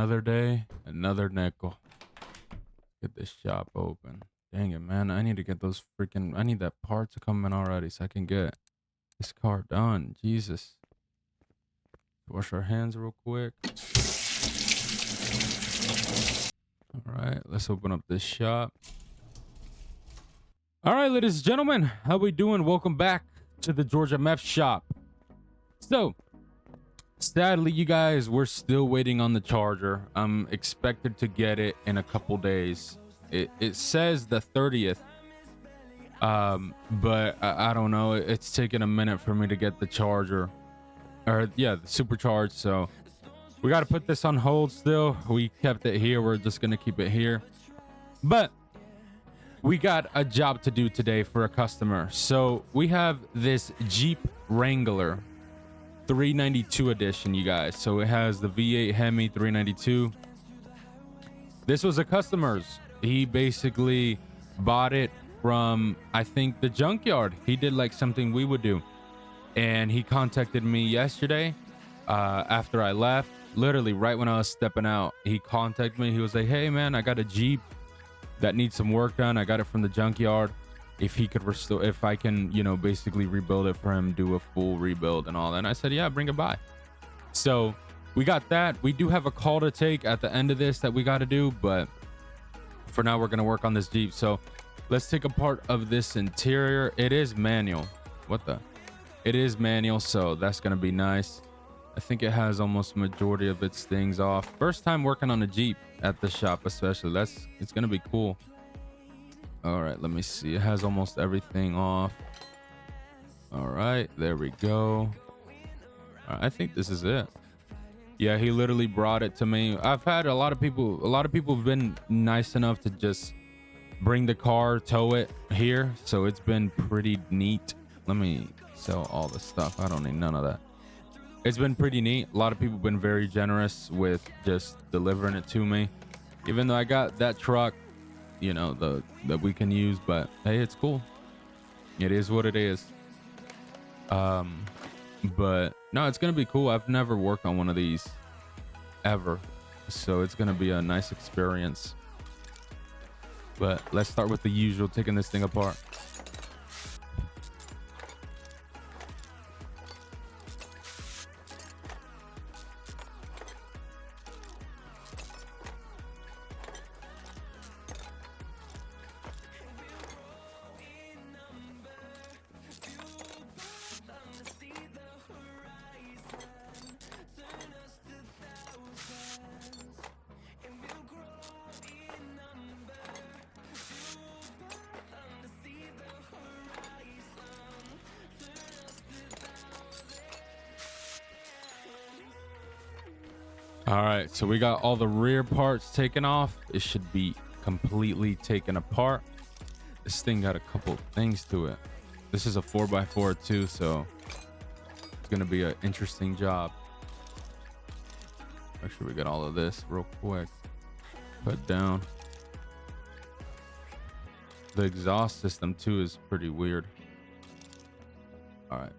Another day, another nickel. Get this shop open. Dang it, man. I need to get those freaking... I need that part to come in already so I can get this car done. Jesus. Wash our hands real quick. All right, let's open up this shop. All right, ladies and gentlemen, how we doing? Welcome back to the Georgia Meth Shop. So, sadly, you guys, we're still waiting on the charger. I'm expected to get it in a couple days. It says the 30th, but I don't know. It's taken a minute for me to get the charger, or yeah, the supercharged. So we got to put this on hold still. We kept it here. We're just gonna keep it here, but we got a job to do today for a customer. So we have this Jeep Wrangler 392 edition, you guys. So it has the V8 Hemi 392. This was a customer's. He basically bought it from, I think, the junkyard. He did like something we would do, and he contacted me yesterday after I left. Literally right when I was stepping out, he contacted me. He was like, hey man, I got a Jeep that needs some work done. I got it from the junkyard. If he could restore, if I can, you know, basically rebuild it for him, do a full rebuild and all that. And I said, yeah, bring it by. So we got that. We do have a call to take at the end of this that we got to do, but for now we're going to work on this Jeep. So let's take a part of this interior. It is manual. What the? It is manual, so that's going to be nice. I think it has almost majority of its things off. First time working on a Jeep at the shop, especially. It's going to be cool. All right, let me see. It has almost everything off. All right, there we go. All right, I think this is it. Yeah, he literally brought it to me. I've had a lot of people have been nice enough to just bring the car, tow it here. So it's been pretty neat. Let me sell all the stuff. I don't need none of that. It's been pretty neat. A lot of people have been very generous with just delivering it to me. Even though I got that truck, you know, that we can use, but hey, it's cool. It is what it is. But no, it's gonna be cool. I've never worked on one of these ever, so it's gonna be a nice experience. But let's start with the usual, taking this thing apart. All right, so we got all the rear parts taken off. It should be completely taken apart. This thing got a couple things to it. This is a 4x4 too, so it's gonna be an interesting job. Make sure we get all of this real quick. Put down. The exhaust system too is pretty weird. All right,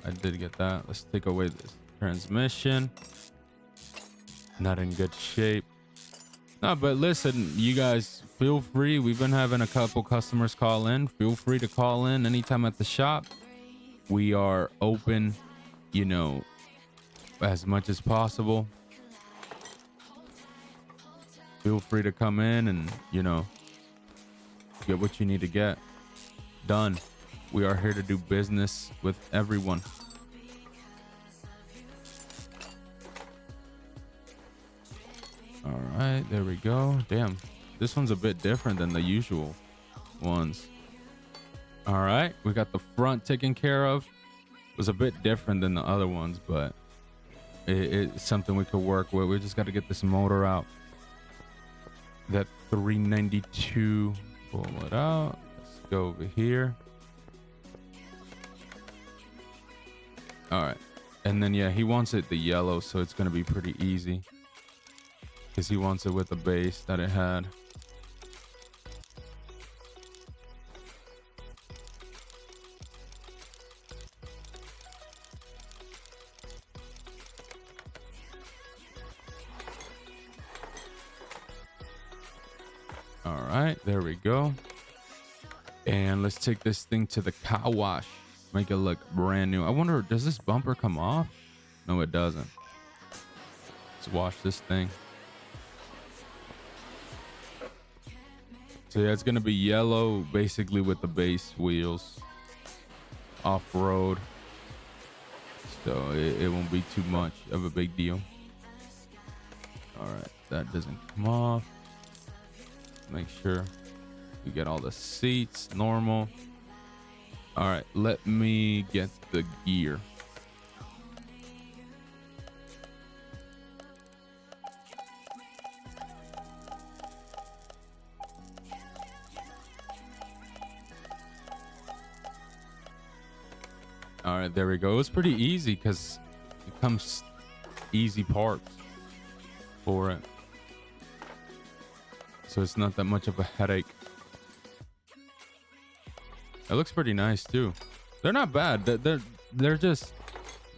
I did get that. Let's take away this transmission. Not in good shape. No, but listen, you guys, feel free. We've been having a couple customers call in. Feel free to call in anytime at the shop. We are open, you know, as much as possible. Feel free to come in and, you know, get what you need to get done. We are here to do business with everyone. All right, there we go. Damn, this one's a bit different than the usual ones. All right, we got the front taken care of. It was a bit different than the other ones, but it's something we could work with. We just got to get this motor out. That 392, pull it out. Let's go over here. All right, and then yeah, he wants it the yellow, so it's gonna be pretty easy. Because he wants it with the base that it had. All right, there we go. And let's take this thing to the car wash. Make it look brand new. I wonder, does this bumper come off? No, it doesn't. Let's wash this thing. So yeah, it's gonna be yellow, basically with the base wheels, off-road. So it won't be too much of a big deal. All right, that doesn't come off. Make sure we get all the seats normal. All right, let me get the gear. All right, there we go. It was pretty easy because it comes easy parts for it. So it's not that much of a headache. It looks pretty nice too. They're not bad. They're just,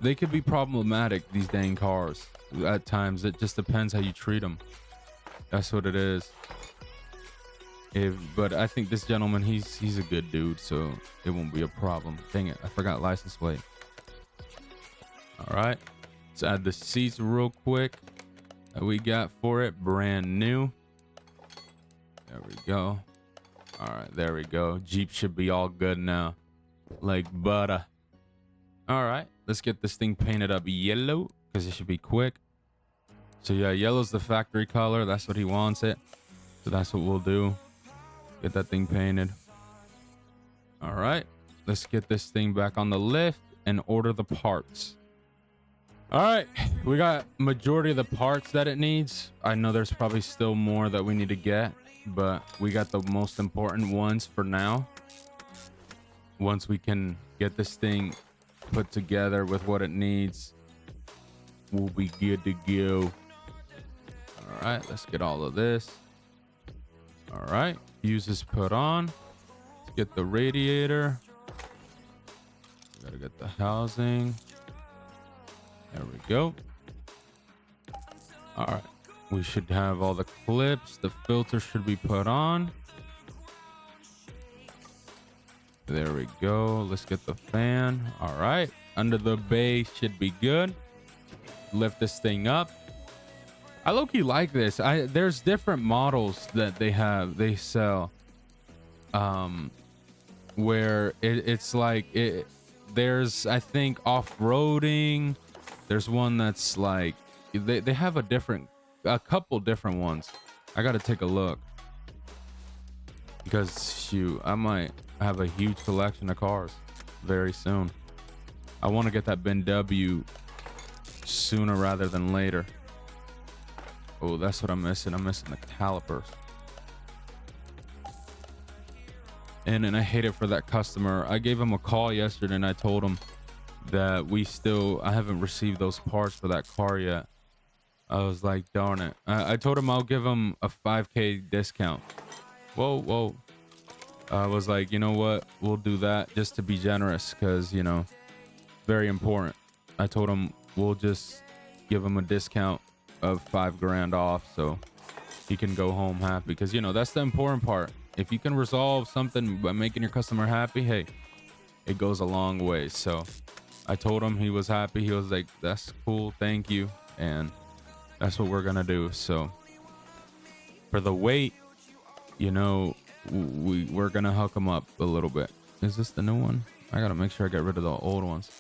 they could be problematic, these dang cars. At times, it just depends how you treat them. That's what it is. But I think this gentleman, he's a good dude, so it won't be a problem. Dang it, I forgot license plate. All right, let's add the seats real quick that we got for it, brand new. There we go. All right, there we go. Jeep should be all good now, like butter. All right, let's get this thing painted up yellow because it should be quick. So yeah, yellow's the factory color. That's what he wants it. So that's what we'll do. Get that thing painted. All right, let's get this thing back on the lift and order the parts. All right, we got majority of the parts that it needs. I know there's probably still more that we need to get, but we got the most important ones for now. Once we can get this thing put together with what it needs, we'll be good to go. All right, let's get all of this. All right, fuse is put on. Let's get the radiator. We gotta get the housing. There we go. All right, we should have all the clips. The filter should be put on. There we go. Let's get the fan. All right, under the bay should be good. Lift this thing up. I low-key like this. There's different models that they sell, where it's like there's, I think, off-roading. There's one that's like they have a couple different ones. I gotta take a look because shoot, I might have a huge collection of cars very soon. I want to get that BMW sooner rather than later. Oh, that's what I'm missing. I'm missing the calipers. And I hate it for that customer. I gave him a call yesterday and I told him that I haven't received those parts for that car yet. I was like, darn it. I told him I'll give him a 5K discount. Whoa. I was like, you know what? We'll do that just to be generous because, you know, very important. I told him we'll just give him a discount of $5,000 off so he can go home happy, because you know that's the important part. If you can resolve something by making your customer happy, hey, it goes a long way. So I told him, he was happy. He was like, that's cool, thank you. And that's what we're gonna do. So for the weight, you know, we're gonna hook them up a little bit. Is this the new one? I gotta make sure I get rid of the old ones.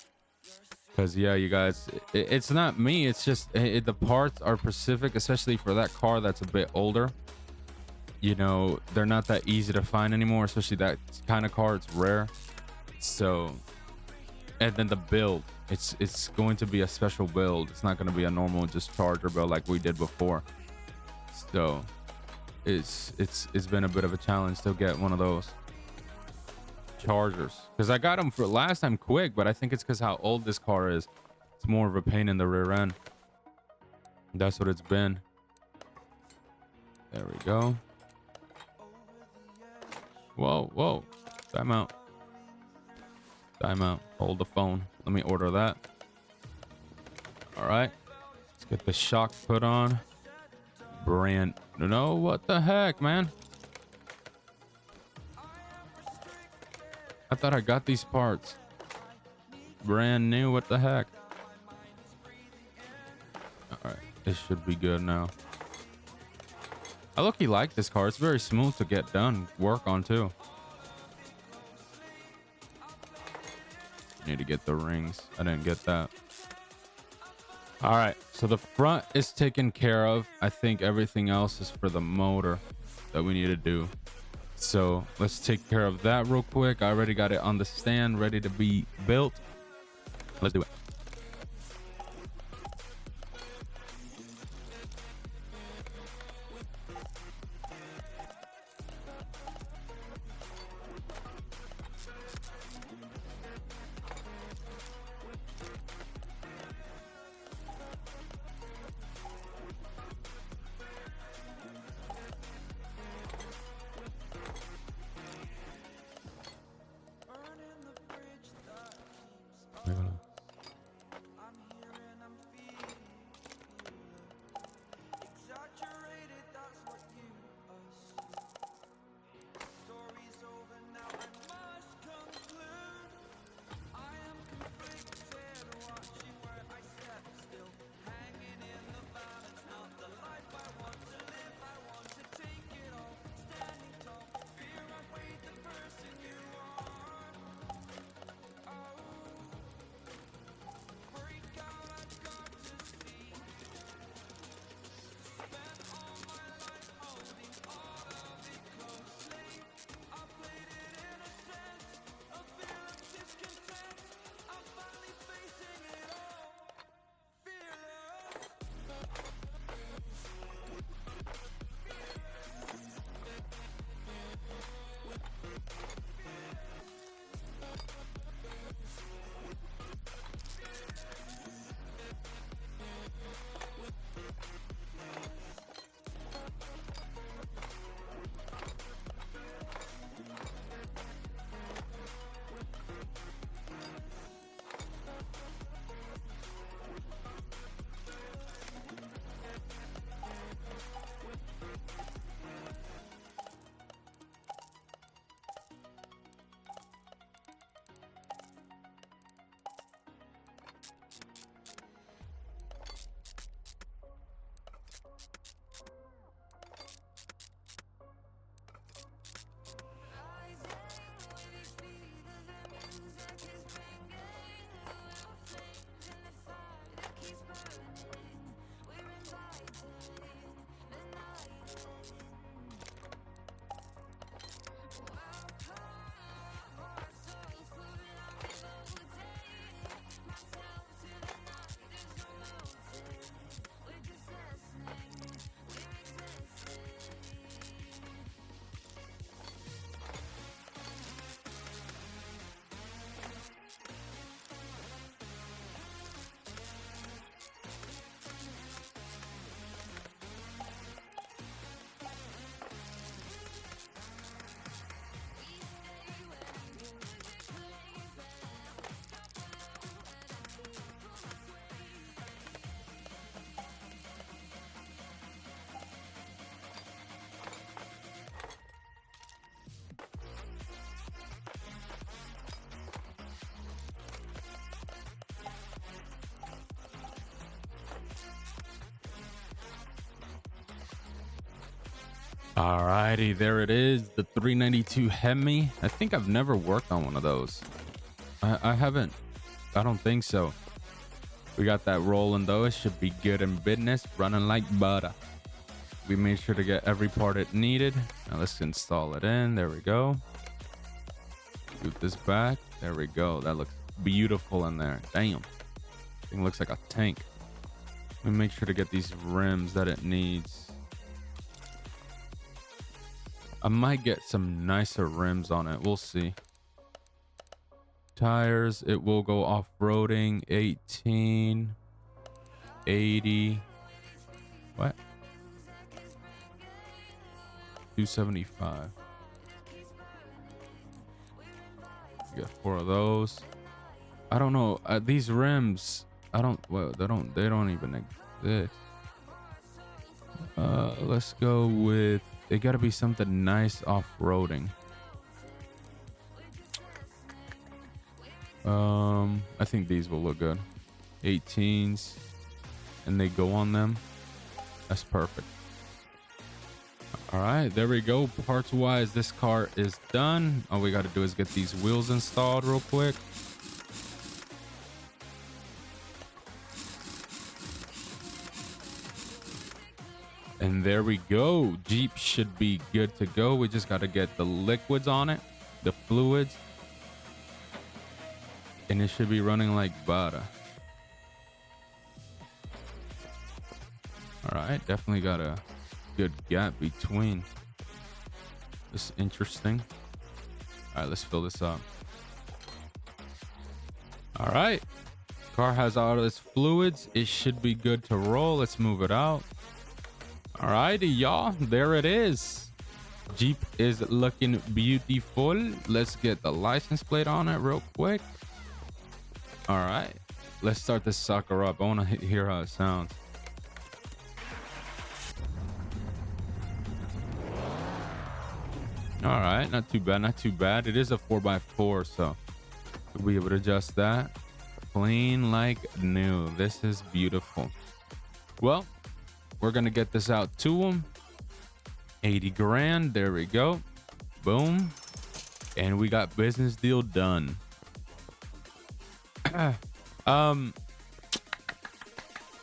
Because yeah, you guys, it's not me, it's just the parts are specific, especially for that car that's a bit older. You know, they're not that easy to find anymore, especially that kind of car. It's rare. So, and then the build, it's going to be a special build. It's not going to be a normal just Charger build like we did before. So it's been a bit of a challenge to get one of those Chargers, because I got them for last time quick, but I think it's because how old this car is. It's more of a pain in the rear end. That's what it's been. There we go. Whoa, time out. Hold the phone, let me order that. All right, let's get the shock put on. No, what the heck, man? I thought I got these parts brand new. What the heck? All right, this should be good now. I look-y like this car. It's very smooth to get done work on too. Need to get the rings. I didn't get that. All right, so the front is taken care of. I think everything else is for the motor that we need to do. So let's take care of that real quick. I already got it on the stand, ready to be built. Let's do it. Alrighty, there it is, the 392 Hemi. I think I've never worked on one of those. I haven't. I don't think so. We got that rolling though. It should be good in business, running like butter. We made sure to get every part it needed. Now let's install it in. There we go. Scoot this back. There we go. That looks beautiful in there. Damn. Thing looks like a tank. Let me make sure to get these rims that it needs. I might get some nicer rims on it. We'll see. Tires, it will go off-roading. 18, 80. What? 275. You got 4 of those. I don't know. These rims, well, they don't even exist. Let's go with, they gotta be something nice off-roading. I think these will look good. 18s, and they go on them. That's perfect. All right, there we go. Parts wise, this car is done. All we got to do is get these wheels installed real quick. And there we go. Jeep should be good to go. We just got to get the liquids on it, the fluids, and it should be running like butter. All right, definitely got a good gap between. This is interesting. All right, let's fill this up. All right, car has all of its fluids. It should be good to roll. Let's move it out. All righty, y'all, there it is. Jeep is looking beautiful. Let's get the license plate on it real quick. All right, let's start this sucker up. I want to hear how it sounds. All right, not too bad, not too bad. It is a 4x4, so we'll be able to adjust that. Clean like new. This is beautiful. Well, we're gonna get this out to them. 80 grand, there we go. Boom. And we got business deal done.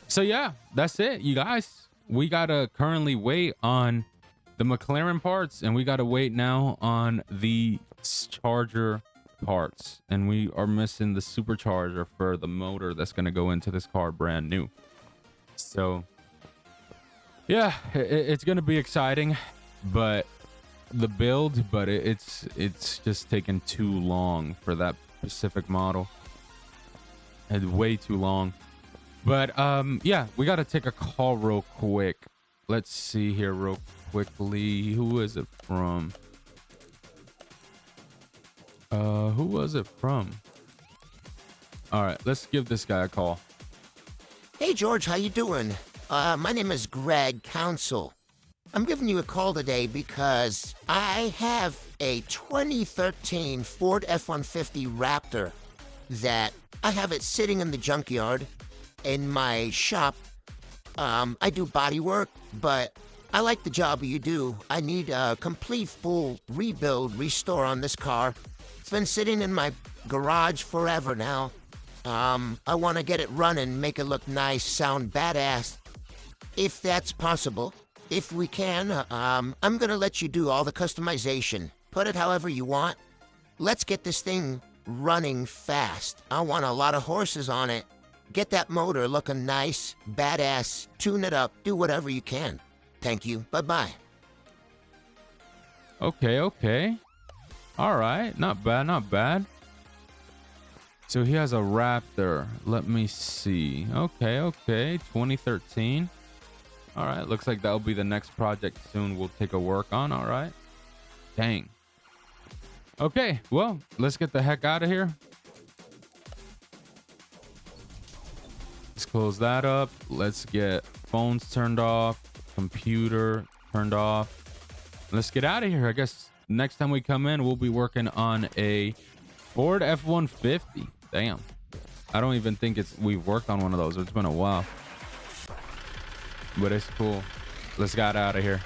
So yeah, that's it, you guys. We gotta currently wait on the McLaren parts, and we gotta wait now on the charger parts, and we are missing the supercharger for the motor that's gonna go into this car brand new. So yeah, it's gonna be exciting, but the build, but it's just taking too long for that specific model. It's way too long. But yeah, we gotta take a call real quick. Let's see here real quickly. Who is it from? Who was it from? All right, let's give this guy a call. Hey, George, how you doing? My name is Greg Council. I'm giving you a call today because I have a 2013 Ford F-150 Raptor that I have it sitting in the junkyard in my shop. I do body work, but I like the job you do. I need a complete full rebuild, restore on this car. It's been sitting in my garage forever now. I want to get it running, make it look nice, sound badass. If that's possible, if we can, I'm gonna let you do all the customization. Put it however you want. Let's get this thing running fast. I want a lot of horses on it. Get that motor looking nice, badass, tune it up, do whatever you can. Thank you, bye-bye. Okay. All right, not bad, not bad. So he has a Raptor. Let me see. Okay, 2013. All right, looks like that'll be the next project soon we'll take a work on. All right. Dang. Okay, well, let's get the heck out of here. Let's close that up. Let's get phones turned off, computer turned off. Let's get out of here. I guess next time we come in, we'll be working on a Ford F-150. Damn. I don't even think we've worked on one of those. It's been a while. But it's cool. Let's get out of here.